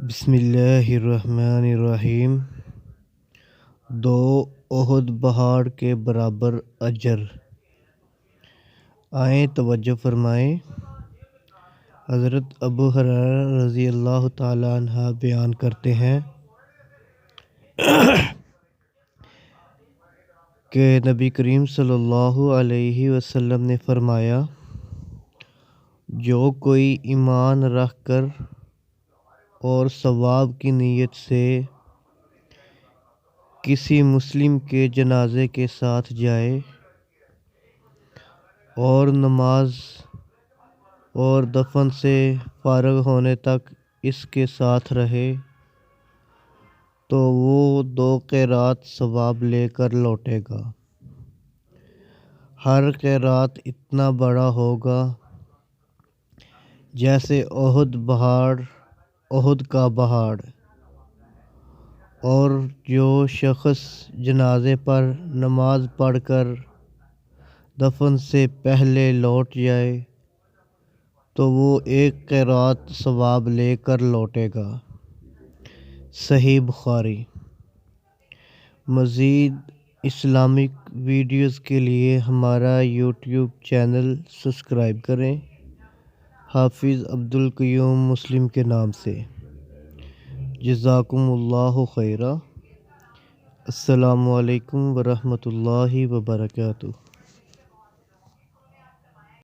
بسم اللہ الرحمن الرحیم۔ 2 احد پہاڑ کے برابر اجر۔ آئیں توجہ فرمائیں۔ حضرت ابو ہریرہ رضی اللہ تعالیٰ عنہ بیان کرتے ہیں کہ نبی کریم صلی اللہ علیہ وسلم نے فرمایا، جو کوئی ایمان رکھ کر اور ثواب کی نیت سے کسی مسلم کے جنازے کے ساتھ جائے اور نماز اور دفن سے فارغ ہونے تک اس کے ساتھ رہے تو وہ 2 قیرات ثواب لے کر لوٹے گا۔ ہر قیرات اتنا بڑا ہوگا جیسے احد کا پہاڑ۔ اور جو شخص جنازے پر نماز پڑھ کر دفن سے پہلے لوٹ جائے تو وہ 1 قیرات ثواب لے کر لوٹے گا۔ صحیح بخاری۔ مزید اسلامک ویڈیوز کے لیے ہمارا یوٹیوب چینل سبسکرائب کریں، حافظ عبدالقیوم مسلم کے نام سے۔ جزاکم اللہ خیرا۔ السلام علیکم ورحمۃ اللہ وبرکاتہ۔